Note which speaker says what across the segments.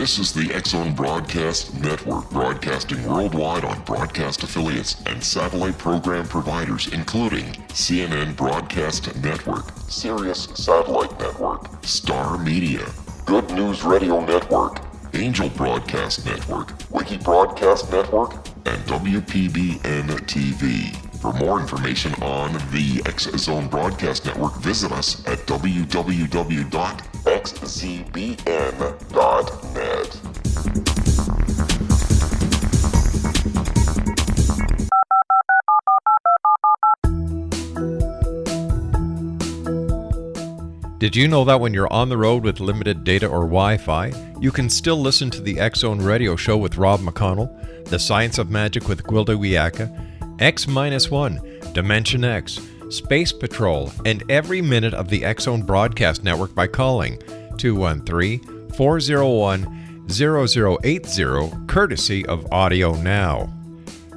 Speaker 1: This is the X-Zone Broadcast Network, broadcasting worldwide on broadcast affiliates and satellite program providers, including CNN Broadcast Network, Sirius Satellite Network, Star Media, Good News Radio Network, Angel Broadcast Network, Wiki Broadcast Network, and WPBN TV. For more information on the X-Zone Broadcast Network, visit us at www.xzbn.net.
Speaker 2: Did you know that when you're on the road with limited data or Wi-Fi, you can still listen to the X-Zone Radio Show with Rob McConnell, The Science of Magic with Gwilda Wiyaka, X-1, Dimension X, Space Patrol, and every minute of the X-Zone Broadcast Network by calling 213-401-0080, courtesy of Audio Now.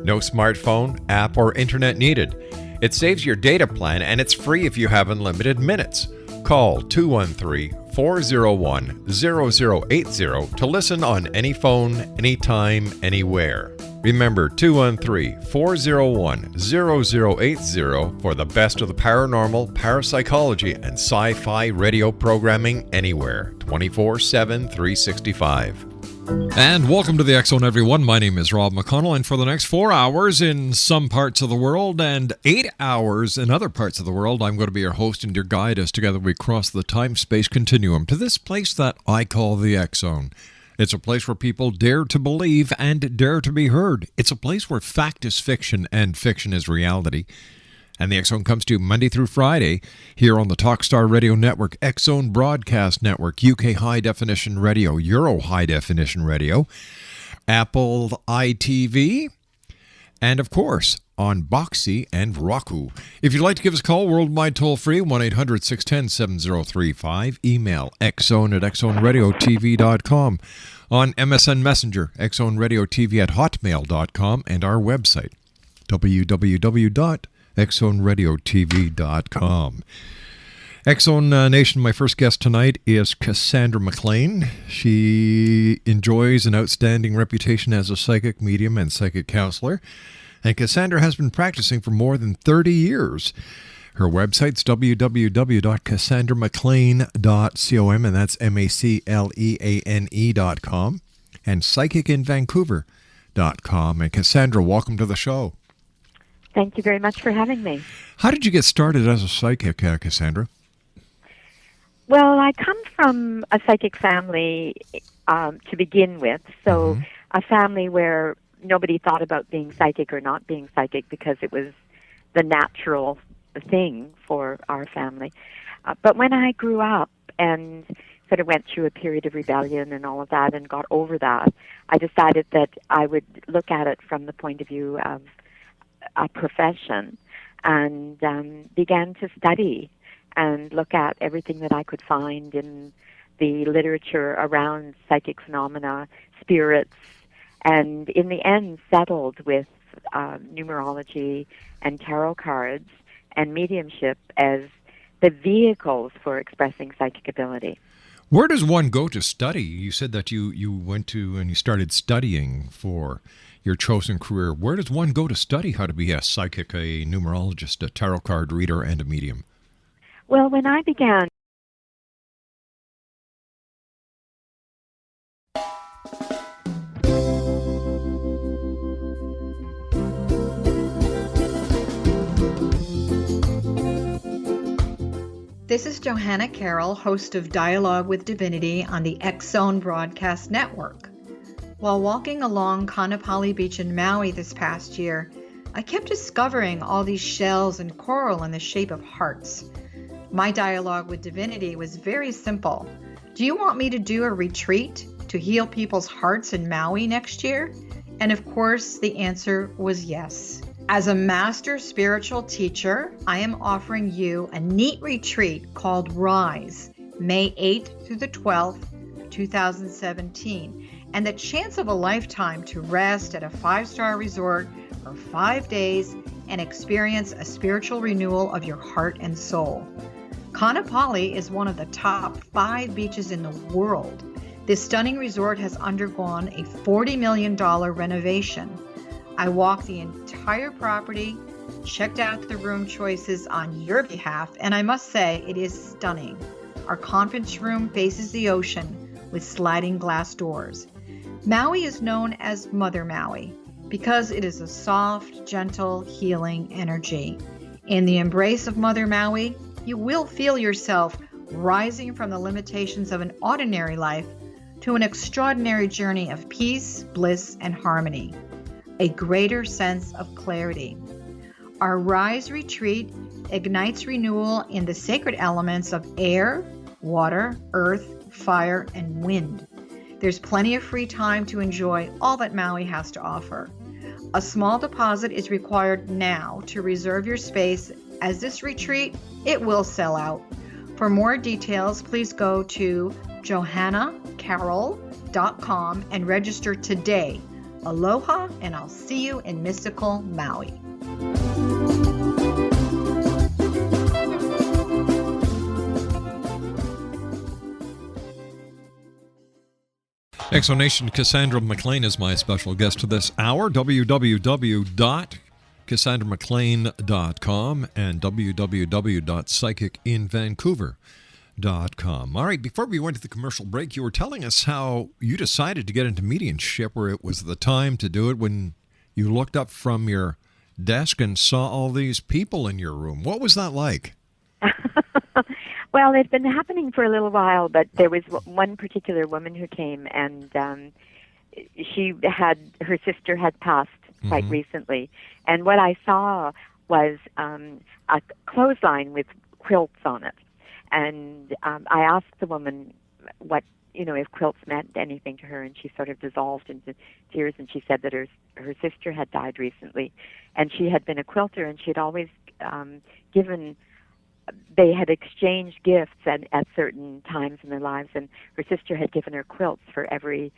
Speaker 2: No smartphone, app, or internet needed. It saves your data plan and it's free if you have unlimited minutes. Call 213-401-0080 to listen on any phone, anytime, anywhere. Remember, 213-401-0080 for the best of the paranormal, parapsychology, and sci-fi radio programming anywhere, 24/7, 365.
Speaker 3: And welcome to the X-Zone, everyone. My name is Rob McConnell, and for the next 4 hours in some parts of the world and 8 hours in other parts of the world, I'm going to be your host and your guide as together we cross the time-space continuum to this place that I call the X-Zone. It's a place where people dare to believe and dare to be heard. It's a place where fact is fiction and fiction is reality. And the X-Zone comes to you Monday through Friday here on the Talkstar Radio Network, X-Zone Broadcast Network, UK High Definition Radio, Euro High Definition Radio, Apple iTV, and of course on Boxy and Roku. If you'd like to give us a call, worldwide toll-free, 1-800-610-7035. Email xzone@xzoneradiotv.com. On MSN Messenger, xzoneradiotv@hotmail.com, and our website, www.xzoneradiotv.com. X-Zone Nation, my first guest tonight is Cassandra MacLeane. She enjoys an outstanding reputation as a psychic medium and psychic counselor, and Cassandra has been practicing for more than 30 years. Her website's www.cassandramacleane.com, and that's MACLEANE.com, and psychicinvancouver.com. And Cassandra, welcome to the show.
Speaker 4: Thank you very much for having me.
Speaker 3: How did you get started as a psychic, Cassandra?
Speaker 4: Well, I come from a psychic family to begin with, so a family where nobody thought about being psychic or not being psychic because it was the natural thing for our family. But when I grew up and sort of went through a period of rebellion and all of that and got over that, I decided that I would look at it from the point of view of a profession and began to study and look at everything that I could find in the literature around psychic phenomena, spirits, and in the end settled with numerology and tarot cards and mediumship as the vehicles for expressing psychic ability.
Speaker 3: Where does one go to study? You said that you went to and you started studying for your chosen career. Where does one go to study how to be a psychic, a numerologist, a tarot card reader, and a medium?
Speaker 4: Well, when I began,
Speaker 5: This is Johanna Carroll, host of Dialogue with Divinity on the X-Zone Broadcast Network. While walking along Kaanapali Beach in Maui this past year, I kept discovering all these shells and coral in the shape of hearts. My dialogue with Divinity was very simple. Do you want me to do a retreat to heal people's hearts in Maui next year? And of course, the answer was yes. As a master spiritual teacher, I am offering you a neat retreat called Rise, May 8th through the 12th, 2017, and the chance of a lifetime to rest at a 5-star resort for 5 days and experience a spiritual renewal of your heart and soul. Kaanapali is one of the top 5 beaches in the world, This stunning resort has undergone a $40 million renovation. I walked the entire property, checked out the room choices on your behalf, and I must say it is stunning. Our conference room faces the ocean with sliding glass doors. Maui is known as Mother Maui because it is a soft, gentle, healing energy. In the embrace of Mother Maui, you will feel yourself rising from the limitations of an ordinary life to an extraordinary journey of peace, bliss, and harmony, a greater sense of clarity. Our Rise Retreat ignites renewal in the sacred elements of air, water, earth, fire, and wind. There's plenty of free time to enjoy all that Maui has to offer. A small deposit is required now to reserve your space, as this retreat, it will sell out. For more details, please go to johannacarroll.com and register today. Aloha, and I'll see you in mystical Maui.
Speaker 3: Exonation Cassandra MacLeane is my special guest to this hour. www.cassandramacleane.com and www.psychicinvancouver.com. All right, before we went to the commercial break, you were telling us how you decided to get into mediumship, where it was the time to do it when you looked up from your desk and saw all these people in your room. What was that like?
Speaker 4: Well, it's been happening for a little while, but there was one particular woman who came, and her sister had passed quite recently. And what I saw was a clothesline with quilts on it. And I asked the woman what, if quilts meant anything to her, and she sort of dissolved into tears, and she said that her sister had died recently, and she had been a quilter, and she had always they had exchanged gifts at certain times in their lives, and her sister had given her quilts for every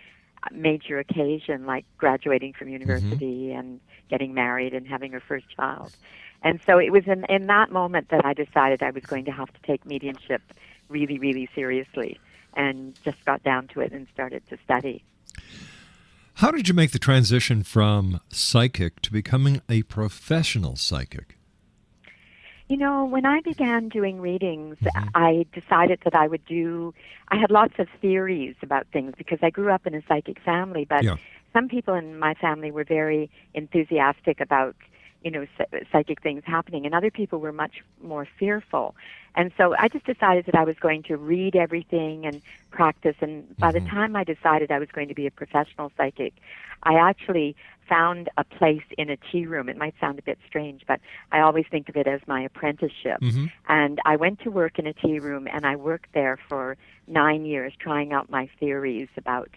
Speaker 4: major occasion, like graduating from university and getting married and having her first child. And so it was in that moment that I decided I was going to have to take mediumship really, really seriously, and just got down to it and started to study.
Speaker 3: How did you make the transition from psychic to becoming a professional psychic?
Speaker 4: When I began doing readings, I decided that I had lots of theories about things because I grew up in a psychic family, but some people in my family were very enthusiastic about, psychic things happening, and other people were much more fearful. And so I just decided that I was going to read everything and practice, and by the time I decided I was going to be a professional psychic, I actually found a place in a tea room. It might sound a bit strange, but I always think of it as my apprenticeship. And I went to work in a tea room, and I worked there for 9 years trying out my theories about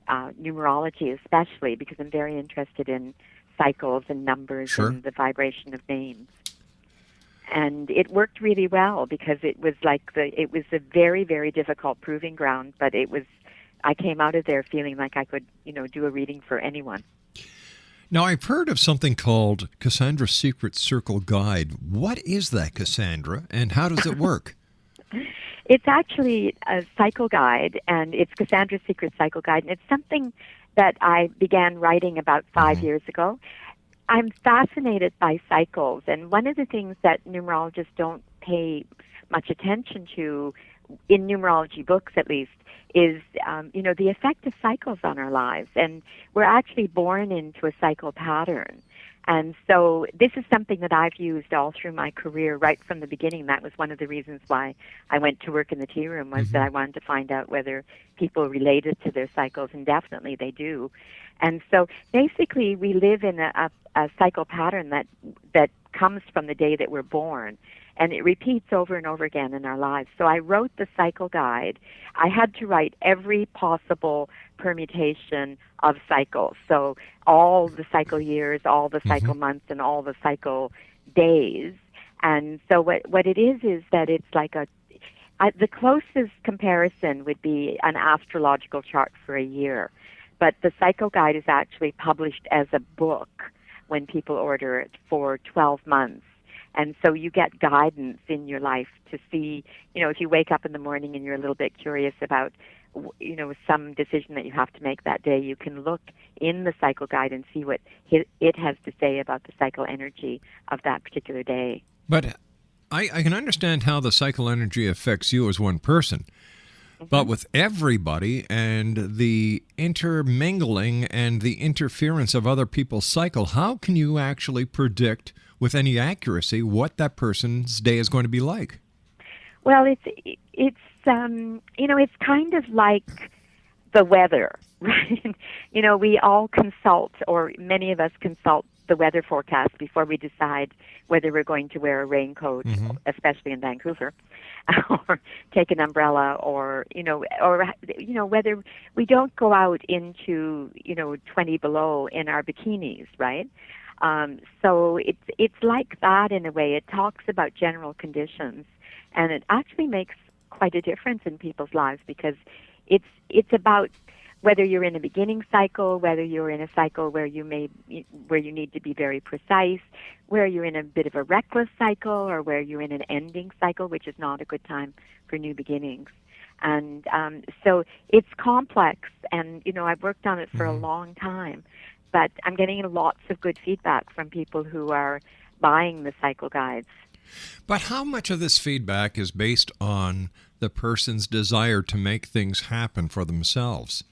Speaker 4: numerology, especially because I'm very interested in cycles and numbers and the vibration of names. And it worked really well because it was a very, very difficult proving ground, but I came out of there feeling like I could, do a reading for anyone.
Speaker 3: Now, I've heard of something called Cassandra's Secret Circle Guide. What is that, Cassandra, and how does it work?
Speaker 4: It's actually a cycle guide, and it's Cassandra's Secret Cycle Guide, and it's something that I began writing about 5 years ago. I'm fascinated by cycles, and one of the things that numerologists don't pay much attention to, in numerology books at least, is, the effect of cycles on our lives. And we're actually born into a cycle pattern. And so this is something that I've used all through my career right from the beginning. That was one of the reasons why I went to work in the tea room, was that I wanted to find out whether people related to their cycles, and definitely they do. And so basically we live in a cycle pattern that comes from the day that we're born, and it repeats over and over again in our lives. So I wrote the cycle guide. I had to write every possible permutation of cycles. So all the cycle years, all the cycle months, and all the cycle days. And so what it is that it's like the closest comparison would be an astrological chart for a year. But the cycle guide is actually published as a book when people order it for 12 months. And so you get guidance in your life to see, if you wake up in the morning and you're a little bit curious about, some decision that you have to make that day, you can look in the cycle guide and see what it has to say about the cycle energy of that particular day.
Speaker 3: But I can understand how the cycle energy affects you as one person. But with everybody and the intermingling and the interference of other people's cycle, how can you actually predict with any accuracy what that person's day is going to be like?
Speaker 4: Well, it's kind of like the weather, right? We all consult, or many of us consult the weather forecast before we decide whether we're going to wear a raincoat, especially in Vancouver, or take an umbrella, or whether we don't go out into 20 below in our bikinis, right? So it's like that in a way. It talks about general conditions, and it actually makes quite a difference in people's lives, because it's about whether you're in a beginning cycle, whether you're in a cycle where you need to be very precise, where you're in a bit of a reckless cycle, or where you're in an ending cycle, which is not a good time for new beginnings. And so it's complex, and I've worked on it for a long time, but I'm getting lots of good feedback from people who are buying the cycle guides.
Speaker 3: But how much of this feedback is based on the person's desire to make things happen for themselves?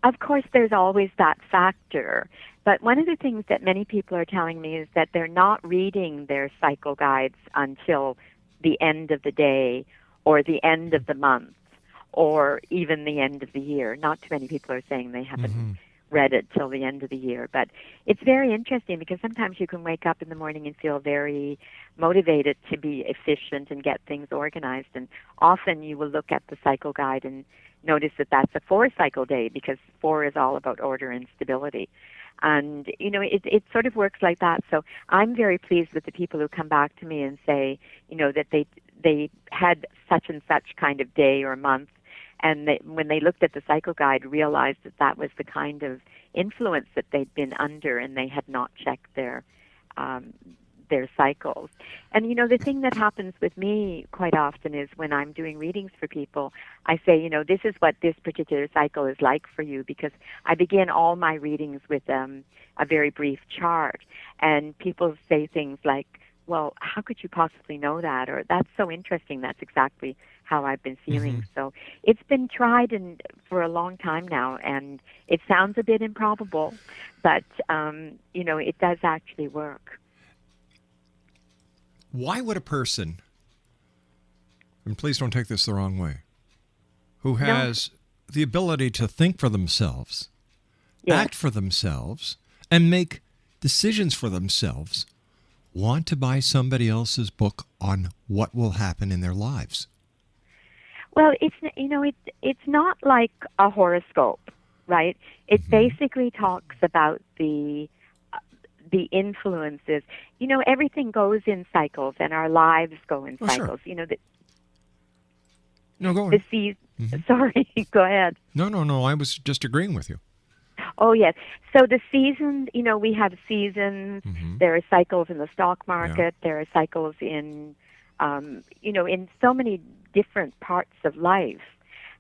Speaker 4: Of course, there's always that factor. But one of the things that many people are telling me is that they're not reading their cycle guides until the end of the day, or the end of the month, or even the end of the year. Not too many people are saying they haven't read it till the end of the year. But it's very interesting, because sometimes you can wake up in the morning and feel very motivated to be efficient and get things organized. And often you will look at the cycle guide and notice that that's a 4-cycle day, because 4 is all about order and stability. And, it sort of works like that. So I'm very pleased with the people who come back to me and say, that they had such and such kind of day or month, and when they looked at the cycle guide, realized that was the kind of influence that they'd been under, and they had not checked their cycles. And the thing that happens with me quite often is, when I'm doing readings for people, I say, this is what this particular cycle is like for you, because I begin all my readings with a very brief chart, and people say things like, well, how could you possibly know that? Or, that's so interesting, that's exactly how I've been feeling. So it's been tried for a long time now, and it sounds a bit improbable, but it does actually work.
Speaker 3: Why would a person, and please don't take this the wrong way, who has the ability to think for themselves, act for themselves, and make decisions for themselves, want to buy somebody else's book on what will happen in their lives?
Speaker 4: Well, it's not like a horoscope, right? It basically talks about the influences. Everything goes in cycles, and our lives go in cycles.
Speaker 3: Sure. No, go on.
Speaker 4: Sorry, go ahead.
Speaker 3: No. I was just agreeing with you.
Speaker 4: Oh, yes. So the seasons, we have seasons. There are cycles in the stock market. There are cycles in, in so many different parts of life.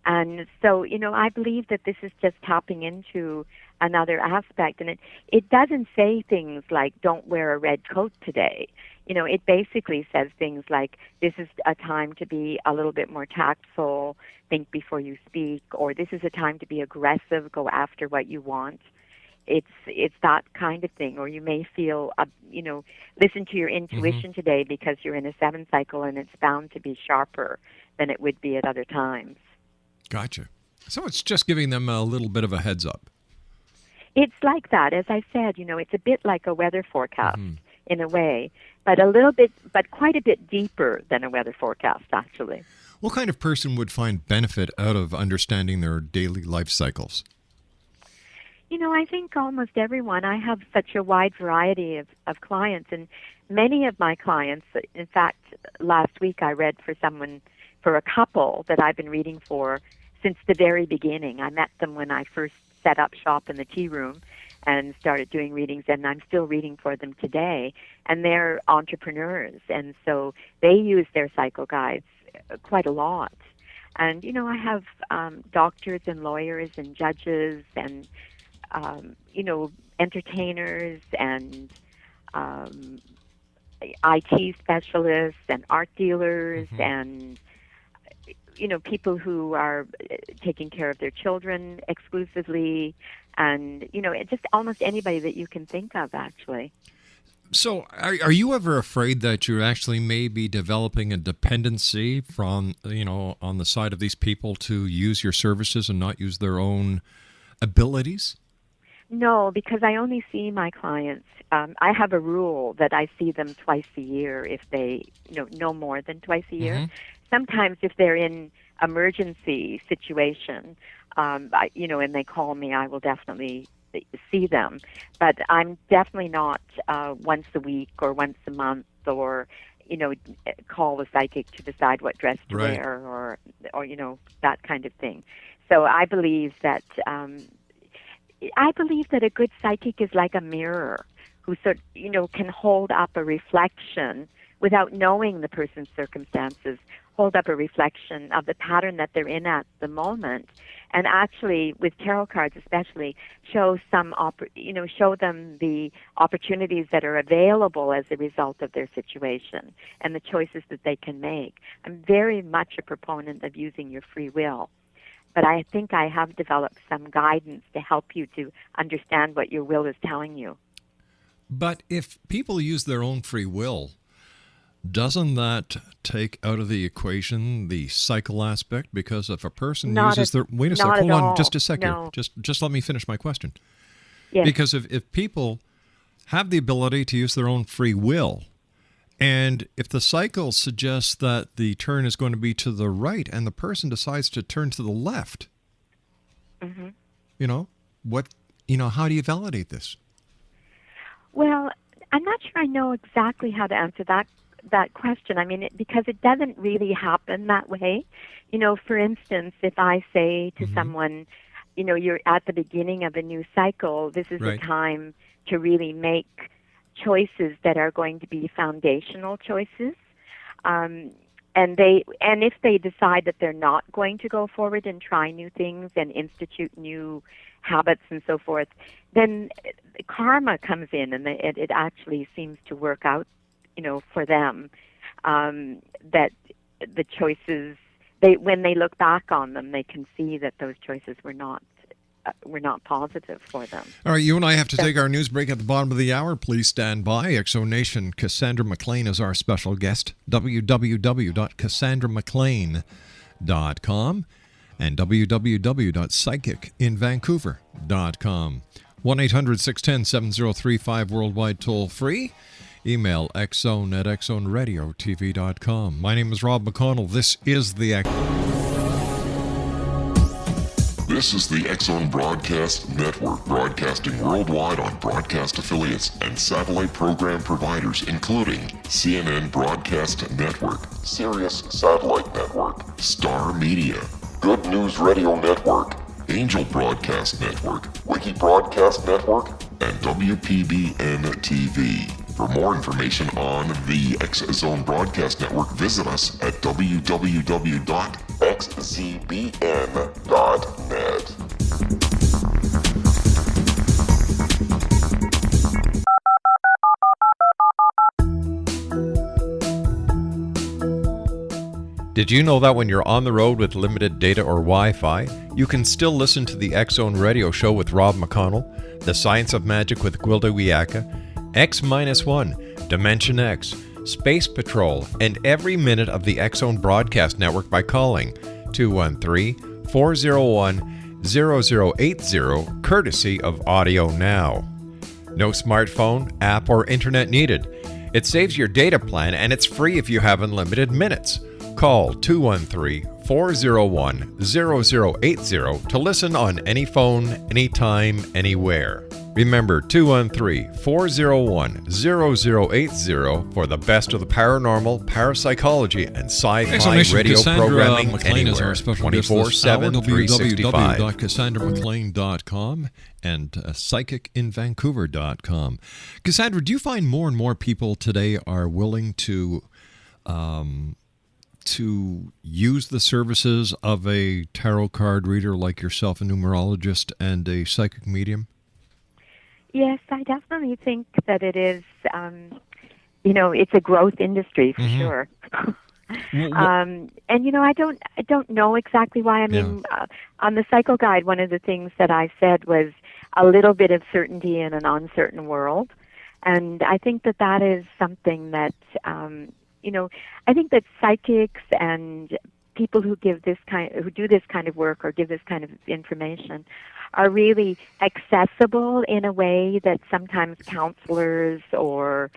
Speaker 4: And so, I believe that this is just tapping into another aspect. And it doesn't say things like, don't wear a red coat today. It basically says things like, this is a time to be a little bit more tactful, think before you speak, or this is a time to be aggressive, go after what you want. It's that kind of thing. Or you may feel, listen to your intuition today, because you're in a 7 cycle, and it's bound to be sharper than it would be at other times.
Speaker 3: Gotcha. So it's just giving them a little bit of a heads up.
Speaker 4: It's like that. As I said, it's a bit like a weather forecast in a way, but quite a bit deeper than a weather forecast, actually.
Speaker 3: What kind of person would find benefit out of understanding their daily life cycles?
Speaker 4: I think almost everyone. I have such a wide variety of clients, and many of my clients, in fact, last week I read for a couple that I've been reading for since the very beginning. I met them when I first set up shop in the tea room, and started doing readings, and I'm still reading for them today. And they're entrepreneurs, and so they use their cycle guides quite a lot. And, I have doctors and lawyers and judges and, entertainers and IT specialists and art dealers and, people who are taking care of their children exclusively and, just almost anybody that you can think of, actually.
Speaker 3: So are you ever afraid that you actually may be developing a dependency from, on the side of these people to use your services and not use their own abilities?
Speaker 4: No, because I only see my clients. I have a rule that I see them twice a year if they, no more than twice a year. Sometimes if they're in emergency situation, and they call me, I will definitely see them. But I'm definitely not once a week or once a month or, call the psychic to decide what dress to wear or, that kind of thing. So I believe that a good psychic is like a mirror who can hold up a reflection without knowing the person's circumstances, hold up a reflection of the pattern that they're in at the moment, and actually, with tarot cards especially, show them the opportunities that are available as a result of their situation and the choices that they can make. I'm very much a proponent of using your free will. But I think I have developed some guidance to help you to understand what your will is telling you.
Speaker 3: But if people use their own free will, doesn't that take out of the equation the cycle aspect? Because if a person uses their... Wait a second, hold on just a second.
Speaker 4: No.
Speaker 3: Just let me finish my question.
Speaker 4: Yes.
Speaker 3: Because if people have the ability to use their own free will, and if the cycle suggests that the turn is going to be to the right and the person decides to turn to the left, how do you validate this?
Speaker 4: Well, I'm not sure I know exactly how to answer that question. I mean, because it doesn't really happen that way. For instance, if I say to someone, you're at the beginning of a new cycle, this is the time to really make choices that are going to be foundational choices. And if they decide that they're not going to go forward and try new things and institute new habits and so forth, then karma comes in, and it actually seems to work out, for them, that the choices, when they look back on them, they can see that those choices were not positive for them.
Speaker 3: All right, you and I have to take our news break at the bottom of the hour. Please stand by. Exo Nation, Cassandra MacLeane is our special guest. www.cassandramacleane.com and www.psychicinvancouver.com. 1-800-610-7035 worldwide toll free. Email xzone@xzoneradiotv.com. My name is Rob McConnell. This is the
Speaker 1: This is the X-Zone Broadcast Network, broadcasting worldwide on broadcast affiliates and satellite program providers, including CNN Broadcast Network, Sirius Satellite Network, Star Media, Good News Radio Network, Angel Broadcast Network, Wiki Broadcast Network, and WPBN TV. For more information on the X-Zone Broadcast Network, visit us at www.xzbn.net.
Speaker 2: Did you know that when you're on the road with limited data or Wi-Fi, you can still listen to the X-Zone Radio Show with Rob McConnell, The Science of Magic with Gwilda Wiyaka, X-1, Dimension X, Space Patrol, and every minute of the X-Zone Broadcast Network by calling 213-401-0080, courtesy of Audio Now. No smartphone, app, or internet needed. It saves your data plan, and it's free if you have unlimited minutes. Call 213 213-401-0080 to listen on any phone, anytime, anywhere. Remember, 213-401-0080 for the best of the paranormal, parapsychology, and sci-fi radio
Speaker 3: Cassandra
Speaker 2: programming
Speaker 3: MacLeane is
Speaker 2: anywhere,
Speaker 3: our special guest this hour.
Speaker 2: 24/7, 365.
Speaker 3: www.cassandramacleane.com and psychicinvancouver.com. Cassandra, do you find more and more people today are willing to use the services of a tarot card reader like yourself, a numerologist, and a psychic medium?
Speaker 4: Yes, I definitely think that it is, it's a growth industry for sure. And I don't know exactly why. I mean, on the Cycle Guide, one of the things that I said was a little bit of certainty in an uncertain world, and I think that is something that I think that psychics and people who do this kind of work or give this kind of information are really accessible in a way that sometimes counselors or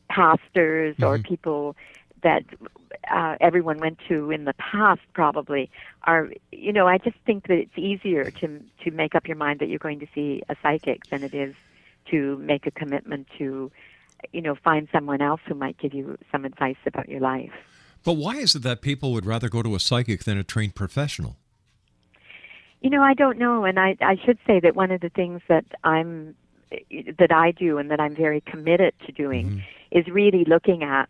Speaker 4: pastors or people that everyone went to in the past probably are. I just think that it's easier to make up your mind that you're going to see a psychic than it is to make a commitment to find someone else who might give you some advice about your life.
Speaker 3: But why is it that people would rather go to a psychic than a trained professional?
Speaker 4: I don't know, and I should say that one of the things that I do and that I'm very committed to doing is really looking at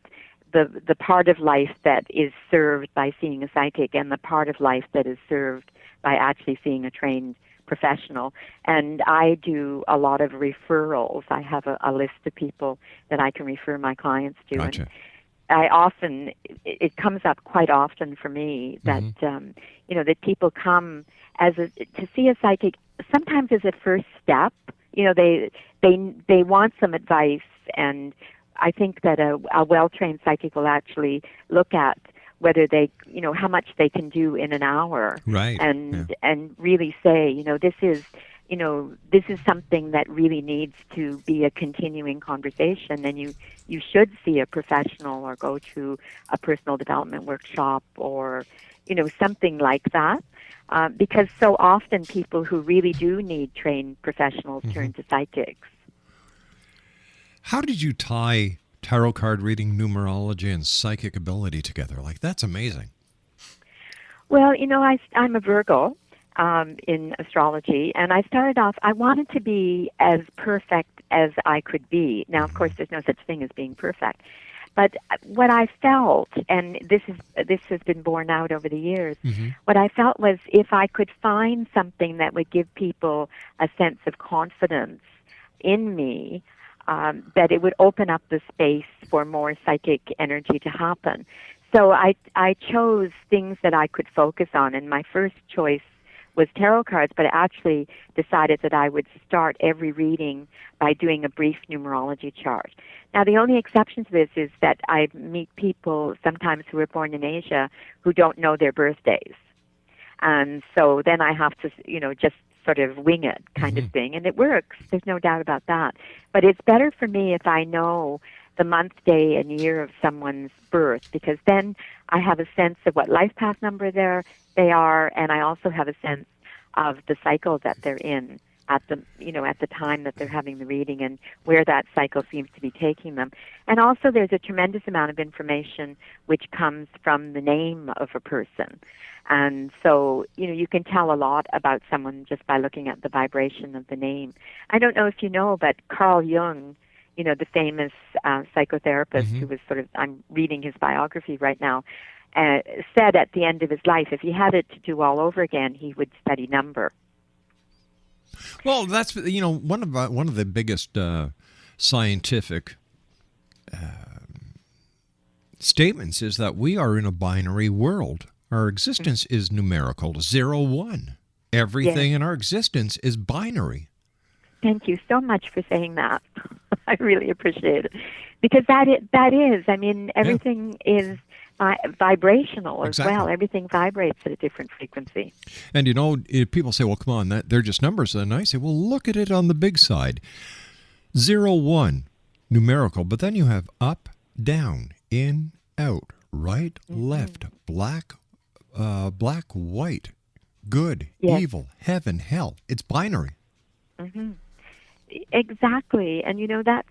Speaker 4: the part of life that is served by seeing a psychic and the part of life that is served by actually seeing a trained professional. And I do a lot of referrals. I have a list of people that I can refer my clients to.
Speaker 3: Gotcha.
Speaker 4: And it comes up quite often for me that, that people come to see a psychic, sometimes as a first step. They want some advice, and I think that a well-trained psychic will actually look at whether they, how much they can do in an hour,
Speaker 3: right?
Speaker 4: And really say, this is something that really needs to be a continuing conversation, and you should see a professional or go to a personal development workshop or, something like that. Because so often people who really do need trained professionals turn to psychics.
Speaker 3: How did you tie tarot card reading, numerology, and psychic ability together? That's amazing.
Speaker 4: Well, I'm a Virgo in astrology, and I started off, I wanted to be as perfect as I could be. Now, of course, there's no such thing as being perfect. But what I felt, and this has been borne out over the years, what I felt was if I could find something that would give people a sense of confidence in me, that it would open up the space for more psychic energy to happen. So I chose things that I could focus on, and my first choice was tarot cards, but I actually decided that I would start every reading by doing a brief numerology chart. Now, the only exception to this is that I meet people sometimes who were born in Asia who don't know their birthdays. And so then I have to, just sort of wing it kind of thing. And it works. There's no doubt about that. But it's better for me if I know the month, day, and year of someone's birth, because then I have a sense of what life path number they are, and I also have a sense of the cycle that they're in at the time that they're having the reading and where that cycle seems to be taking them. And also there's a tremendous amount of information which comes from the name of a person. And so, you can tell a lot about someone just by looking at the vibration of the name. I don't know if you know, but Carl Jung, the famous psychotherapist who was I'm reading his biography right now, said at the end of his life, if he had it to do all over again, he would study number.
Speaker 3: Well, that's one of the biggest scientific statements is that we are in a binary world. Our existence is numerical, 0, 1. Everything in our existence is binary.
Speaker 4: Thank you so much for saying that. I really appreciate it, because that is. I mean, everything is vibrational as well. Everything vibrates at a different frequency.
Speaker 3: And if people say, well, come on, they're just numbers. And I say, well, look at it on the big side. 0, 1, numerical. But then you have up, down, in, out, right, left, black, white, good,
Speaker 4: Yes.
Speaker 3: evil, heaven, hell. It's binary.
Speaker 4: Hmm. Exactly. And that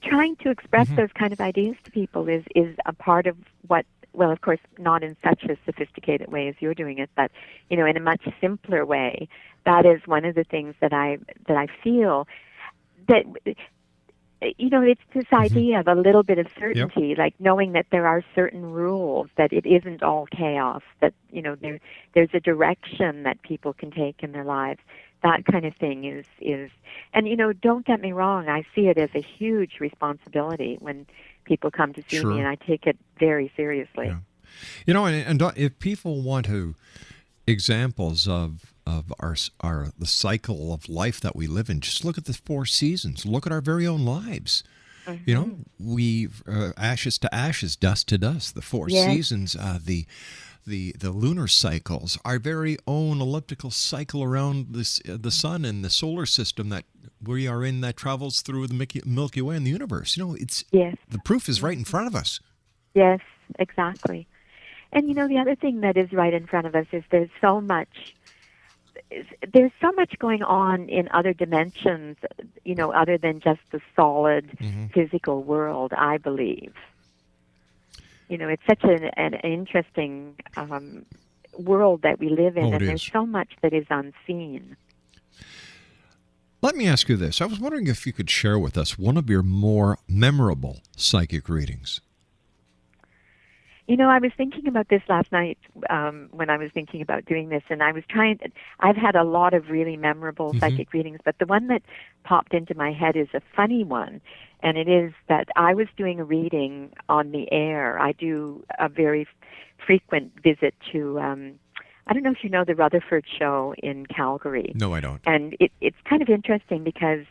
Speaker 4: trying to express those kind of ideas to people is a part of what, well, of course, not in such a sophisticated way as you're doing it, but in a much simpler way. That is one of the things that I feel that it's this idea of a little bit of certainty, like knowing that there are certain rules, that it isn't all chaos, that there's a direction that people can take in their lives. That kind of thing is and don't get me wrong, I see it as a huge responsibility when people come to see me, and I take it very seriously.
Speaker 3: Yeah. And if people want to examples of the cycle of life that we live in, just look at the 4 seasons. Look at our very own lives. We ashes to ashes, dust to dust. The 4 seasons, the lunar cycles, our very own elliptical cycle around the sun and the solar system that we are in, that travels through the Milky Way and the universe. It's the proof is right in front of us.
Speaker 4: Yes, exactly. And the other thing that is right in front of us is there's so much going on in other dimensions, other than just the solid physical world, I believe. It's such an interesting world that we live in, and there's so much that is unseen.
Speaker 3: Let me ask you this. I was wondering if you could share with us one of your more memorable psychic readings.
Speaker 4: I was thinking about this last night when I was thinking about doing this, and I've had a lot of really memorable psychic readings, but the one that popped into my head is a funny one, and it is that I was doing a reading on the air. I do a very frequent visit to, I don't know if you know the Rutherford Show in Calgary.
Speaker 3: No, I don't.
Speaker 4: And it's kind of interesting because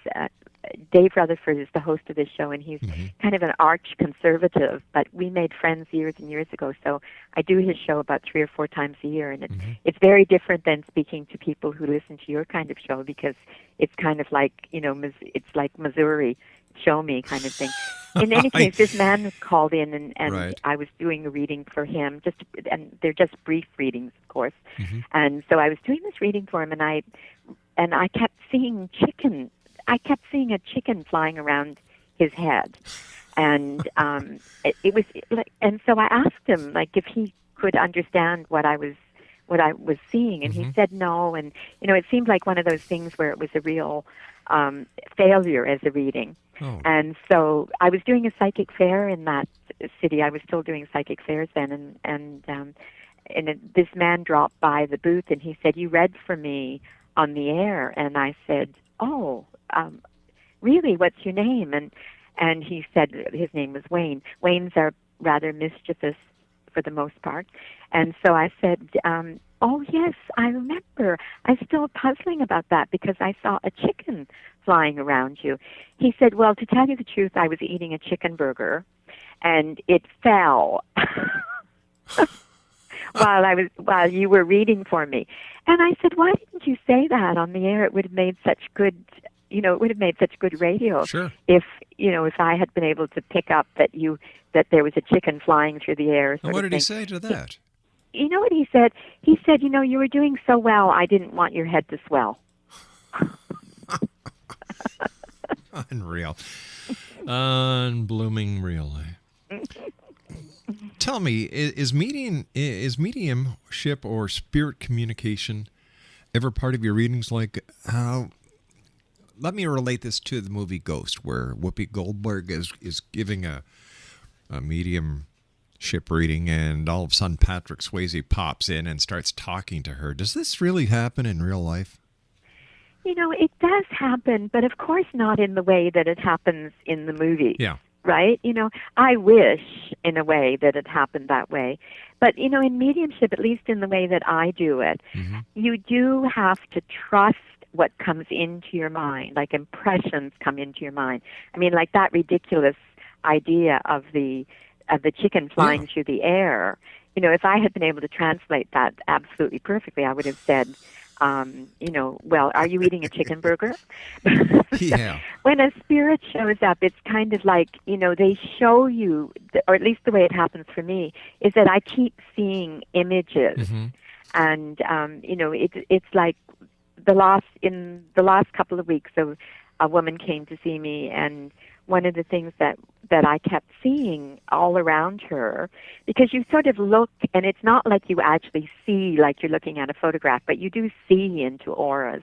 Speaker 4: Dave Rutherford is the host of this show, and he's kind of an arch conservative, but we made friends years and years ago, so I do his show about 3 or 4 times a year, and it's very different than speaking to people who listen to your kind of show, because it's kind of like, it's like Missouri, show me kind of thing. In any case, this man called in, and I was doing a reading for him, and they're just brief readings, of course, and so I was doing this reading for him, and I kept seeing chicken. I kept seeing a chicken flying around his head, and it was like, and so I asked him if he could understand what I was seeing, and he said no, and it seemed like one of those things where it was a real failure as a reading. And so I was doing a psychic fair in that city. I was still doing psychic fairs then, and this man dropped by the booth, and he said, "You read for me on the air," and I said, "Oh. Really, what's your name?" And he said his name was Wayne. Waynes are rather mischievous for the most part. And so I said, "Oh, yes, I remember. I'm still puzzling about that because I saw a chicken flying around you." He said, "Well, to tell you the truth, I was eating a chicken burger, and it fell while you were reading for me." And I said, "Why didn't you say that on the air? It would have made such good radio.
Speaker 3: Sure.
Speaker 4: If I had been able to pick up that there was a chicken flying through the air."
Speaker 3: And what did he say to that?
Speaker 4: You know what he said? He said, "You were doing so well, I didn't want your head to swell."
Speaker 3: Unreal. Unblooming real. Tell me, is mediumship or spirit communication ever part of your readings? Let me relate this to the movie Ghost, where Whoopi Goldberg is giving a mediumship reading, and all of a sudden Patrick Swayze pops in and starts talking to her. Does this really happen in real life?
Speaker 4: It does happen, but of course not in the way that it happens in the movie.
Speaker 3: Yeah.
Speaker 4: Right? I wish in a way that it happened that way. But, in mediumship, at least in the way that I do it, you do have to trust what comes into your mind, like impressions come into your mind. I mean, like that ridiculous idea of the chicken flying through the air. If I had been able to translate that absolutely perfectly, I would have said, well, are you eating a chicken burger?
Speaker 3: Yeah.
Speaker 4: When a spirit shows up, it's kind of like, they show you, or at least the way it happens for me, is that I keep seeing images.
Speaker 3: Mm-hmm.
Speaker 4: And, it's like in the last couple of weeks, a woman came to see me, and one of the things that I kept seeing all around her, because you sort of look, and it's not like you actually see like you're looking at a photograph, but you do see into auras.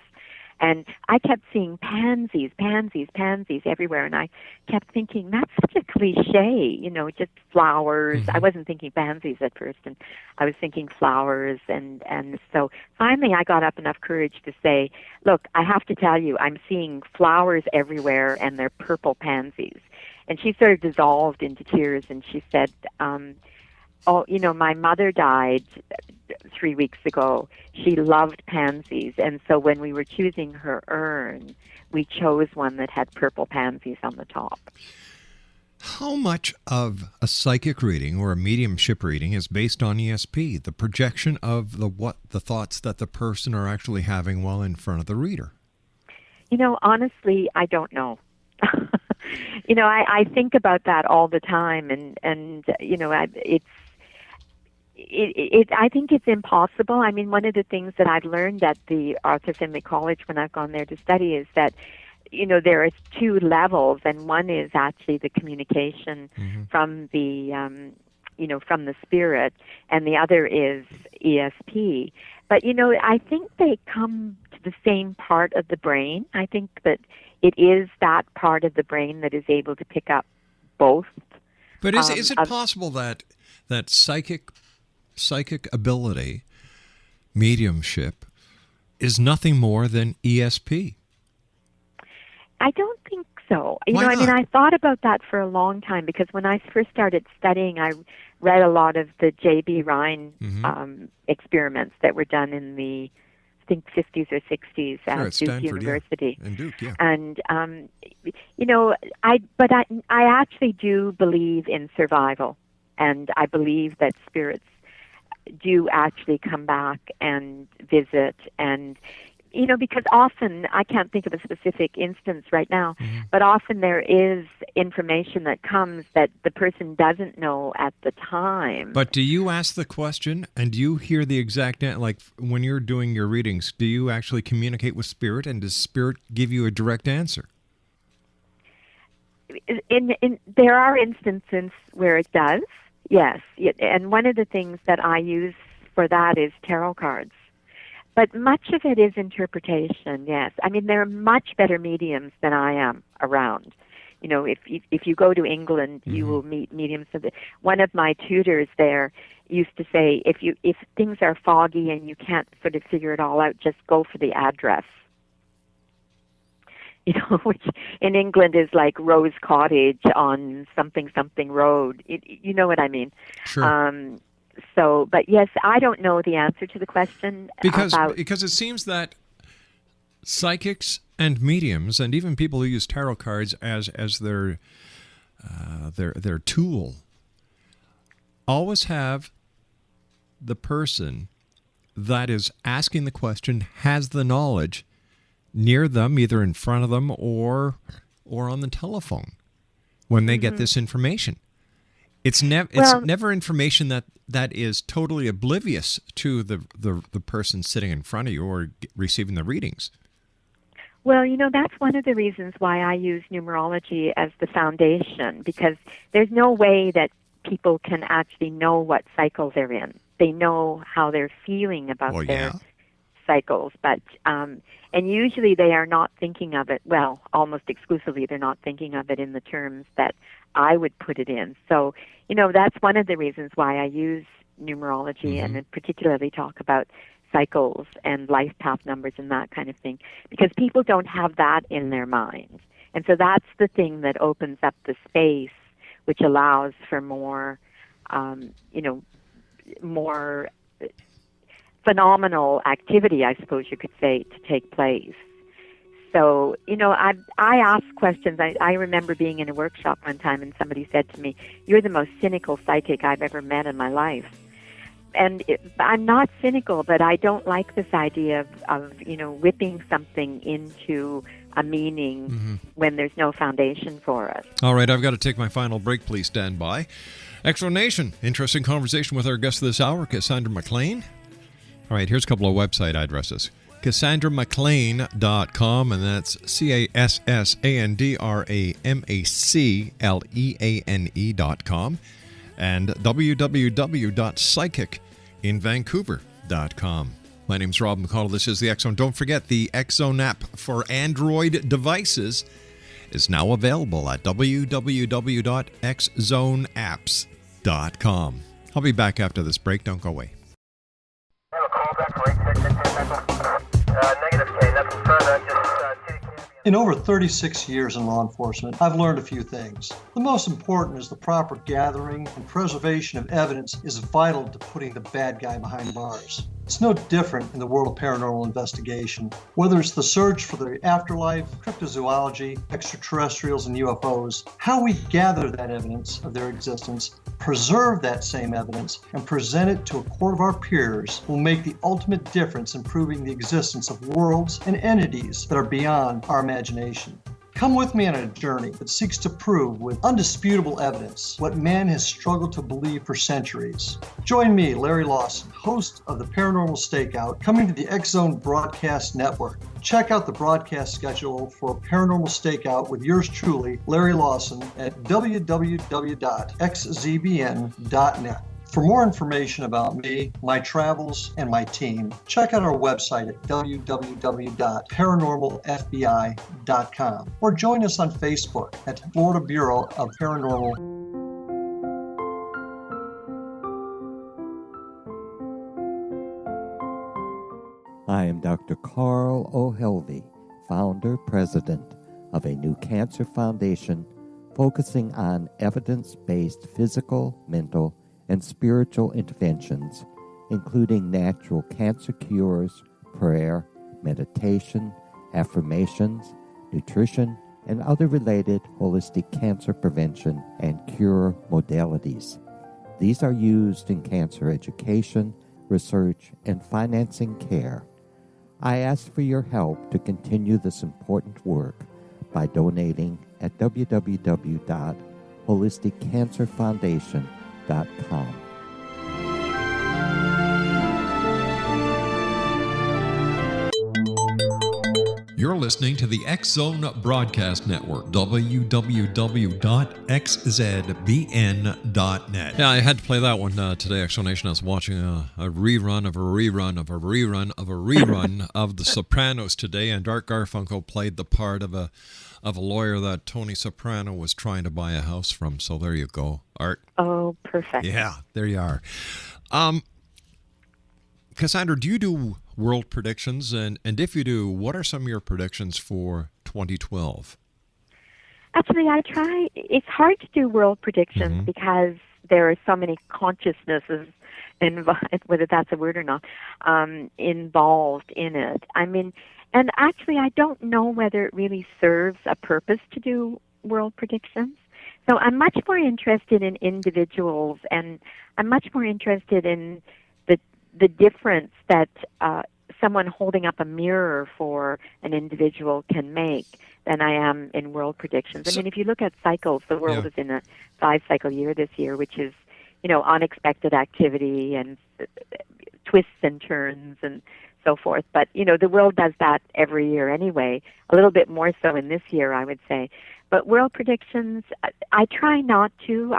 Speaker 4: And I kept seeing pansies everywhere, and I kept thinking, that's such a cliche, just flowers.
Speaker 3: Mm-hmm.
Speaker 4: I wasn't thinking pansies at first, and I was thinking flowers, and so finally I got up enough courage to say, look, I have to tell you, I'm seeing flowers everywhere, and they're purple pansies. And she sort of dissolved into tears, and she said, my mother died 3 weeks ago. She loved pansies, and so when we were choosing her urn, we chose one that had purple pansies on the top.
Speaker 3: How much of a psychic reading or a mediumship reading is based on ESP, the projection of the thoughts that the person are actually having while in front of the reader?
Speaker 4: Honestly, I don't know. I think about that all the time, and I think it's impossible. I mean, one of the things that I've learned at the Arthur Findlay College when I've gone there to study is that, there are two levels, and one is actually the communication
Speaker 3: Mm-hmm.
Speaker 4: from the, from the spirit, and the other is ESP. But, I think they come to the same part of the brain. I think that it is that part of the brain that is able to pick up both.
Speaker 3: But is it possible that psychic ability, mediumship, is nothing more than ESP?
Speaker 4: I don't think so.
Speaker 3: Why not?
Speaker 4: I thought about that for a long time, because when I first started studying, I read a lot of the J.B. Rhine
Speaker 3: Mm-hmm.
Speaker 4: Experiments that were done in the, I think, 50s or 60s at Duke
Speaker 3: Stanford,
Speaker 4: University.
Speaker 3: Yeah. And Duke, yeah.
Speaker 4: And, I actually do believe in survival, and I believe that spirits do actually come back and visit, and because often, I can't think of a specific instance right now,
Speaker 3: Mm-hmm.
Speaker 4: but often there is information that comes that the person doesn't know at the time.
Speaker 3: But do you ask the question, and do you hear the exact, like when you're doing your readings, do you actually communicate with spirit, and does spirit give you a direct answer?
Speaker 4: There are instances where it does, yes. And one of the things that I use for that is tarot cards. But much of it is interpretation, yes. I mean, there are much better mediums than I am around. If you go to England, you
Speaker 3: Mm-hmm.
Speaker 4: will meet mediums. One of my tutors there used to say, if things are foggy and you can't sort of figure it all out, just go for the address. Which in England is like Rose Cottage on something road. You know what I mean?
Speaker 3: Sure.
Speaker 4: But yes, I don't know the answer to the question.
Speaker 3: Because it seems that psychics and mediums, and even people who use tarot cards as their tool, always have the person that is asking the question has the knowledge near them, either in front of them or on the telephone when they get this information. It's never information that is totally oblivious to the person sitting in front of you or receiving the readings.
Speaker 4: Well, that's one of the reasons why I use numerology as the foundation, because there's no way that people can actually know what cycle they're in. They know how they're feeling about their cycles, but and usually they are not thinking of it, well, almost exclusively they're not thinking of it in the terms that I would put it in. So, that's one of the reasons why I use numerology,
Speaker 3: Mm-hmm.
Speaker 4: and particularly talk about cycles and life path numbers and that kind of thing, because people don't have that in their mind. And so that's the thing that opens up the space, which allows for more, more phenomenal activity, I suppose you could say, to take place. So, I ask questions. I remember being in a workshop one time and somebody said to me, "You're the most cynical psychic I've ever met in my life." I'm not cynical, but I don't like this idea of whipping something into a meaning when there's no foundation for it.
Speaker 3: All right, I've got to take my final break. Please stand by. Exo Nation, interesting conversation with our guest this hour, Cassandra MacLeane. All right, here's a couple of website addresses. CassandraMacLeane.com, and that's CassandramacLeane.com, and www.psychicinvancouver.com. My name's Rob McConnell. This is the X Zone. Don't forget, the X Zone app for Android devices is now available at www.xzoneapps.com. I'll be back after this break. Don't go away.
Speaker 6: In over 36 years in law enforcement, I've learned a few things. The most important is the proper gathering and preservation of evidence is vital to putting the bad guy behind bars. It's no different in the world of paranormal investigation. Whether it's the search for the afterlife, cryptozoology, extraterrestrials, and UFOs, how we gather that evidence of their existence, preserve that same evidence, and present it to a court of our peers will make the ultimate difference in proving the existence of worlds and entities that are beyond our imagination. Come with me on a journey that seeks to prove with undisputable evidence what man has struggled to believe for centuries. Join me, Larry Lawson, host of the Paranormal Stakeout, coming to the X Zone Broadcast Network. Check out the broadcast schedule for Paranormal Stakeout with yours truly, Larry Lawson, at www.xzbn.net. For more information about me, my travels, and my team, check out our website at www.paranormalfbi.com or join us on Facebook at Florida Bureau of Paranormal.
Speaker 7: I am Dr. Carl O'Helvey, founder, president of a new cancer foundation focusing on evidence-based physical, mental, and spiritual interventions, including natural cancer cures, prayer, meditation, affirmations, nutrition, and other related holistic cancer prevention and cure modalities. These are used in cancer education, research, and financing care. I ask for your help to continue this important work by donating at www.holisticcancerfoundation.com.
Speaker 3: You're listening to the X Zone Broadcast Network, www.xzbn.net. Yeah, I had to play that one today, X Zone Nation. I was watching a rerun of a rerun of a rerun of a rerun of The Sopranos today, and Art Garfunkel played the part of a lawyer that Tony Soprano was trying to buy a house from. So there you go, Art.
Speaker 4: Oh, perfect.
Speaker 3: Yeah, there you are. Cassandra, do you do world predictions? And if you do, what are some of your predictions for 2012?
Speaker 4: Actually, I try. It's hard to do world predictions because there are so many consciousnesses involved, whether that's a word or not, involved in it. I mean, and actually, I don't know whether it really serves a purpose to do world predictions. So I'm much more interested in individuals, and I'm much more interested in the difference that someone holding up a mirror for an individual can make than I am in world predictions. I mean, if you look at cycles, the world is in a 5-cycle year this year, which is, unexpected activity and twists and turns and so forth. But, the world does that every year anyway, a little bit more so in this year, I would say. But world predictions, I try not to.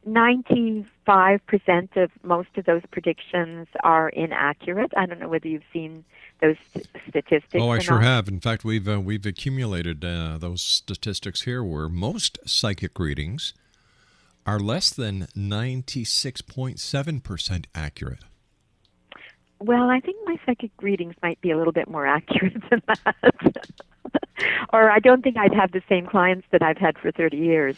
Speaker 4: 95% of most of those predictions are inaccurate. I don't know whether you've seen those statistics.
Speaker 3: Oh, I sure have. In fact, we've accumulated those statistics here where most psychic readings are less than 96.7% accurate.
Speaker 4: Well, I think my psychic readings might be a little bit more accurate than that. Or I don't think I'd have the same clients that I've had for 30 years.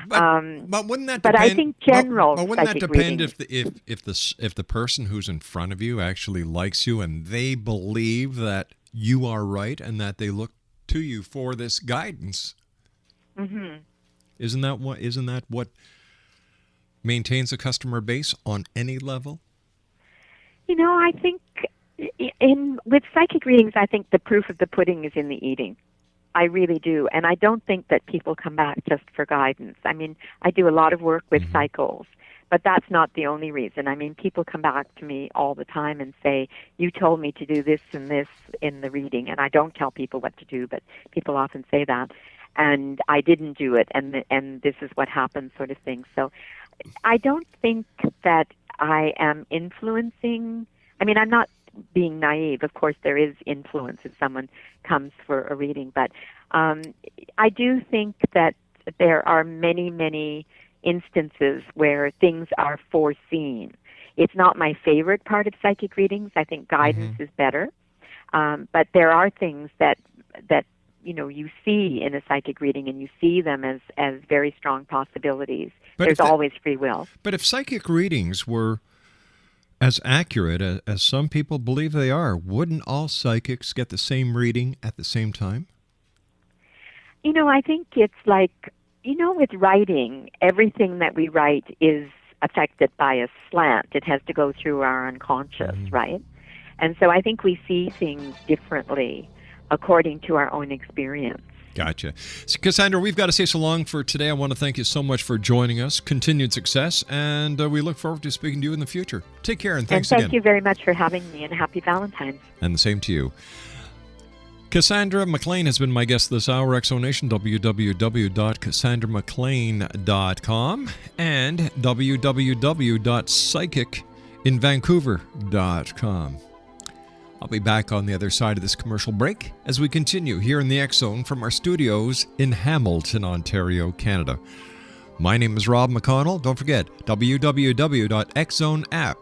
Speaker 3: But wouldn't that depend?
Speaker 4: But I think general.
Speaker 3: But wouldn't that depend
Speaker 4: readings,
Speaker 3: if the person who's in front of you actually likes you and they believe that you are right and that they look to you for this guidance?
Speaker 4: Mm-hmm.
Speaker 3: Isn't that what maintains a customer base on any level?
Speaker 4: I think with psychic readings, I think the proof of the pudding is in the eating. I really do. And I don't think that people come back just for guidance. I mean, I do a lot of work with cycles, but that's not the only reason. I mean, people come back to me all the time and say, you told me to do this and this in the reading. And I don't tell people what to do, but people often say that. And I didn't do it, and this is what happened, sort of thing. So I don't think that I am influencing. I mean, I'm not being naive. Of course, there is influence if someone comes for a reading, but I do think that there are many, many instances where things are foreseen. It's not my favorite part of psychic readings. I think guidance is better, but there are things that you see in a psychic reading, and you see them as very strong possibilities. But there's always free will.
Speaker 3: But if psychic readings were as accurate as some people believe they are, wouldn't all psychics get the same reading at the same time?
Speaker 4: I think it's like, with writing, everything that we write is affected by a slant. It has to go through our unconscious, right? And so I think we see things differently according to our own experience.
Speaker 3: Gotcha. So, Cassandra, we've got to say so long for today. I want to thank you so much for joining us. Continued success, and we look forward to speaking to you in the future. Take care, and thanks again.
Speaker 4: And thank you very much for having me, and happy Valentine's.
Speaker 3: And the same to you. Cassandra MacLeane has been my guest this hour. Exonation, www.cassandramacleane.com and www.psychicinvancouver.com. I'll be back on the other side of this commercial break as we continue here in the X Zone from our studios in Hamilton, Ontario, Canada. My name is Rob McConnell. Don't forget, www.xzoneapp.com.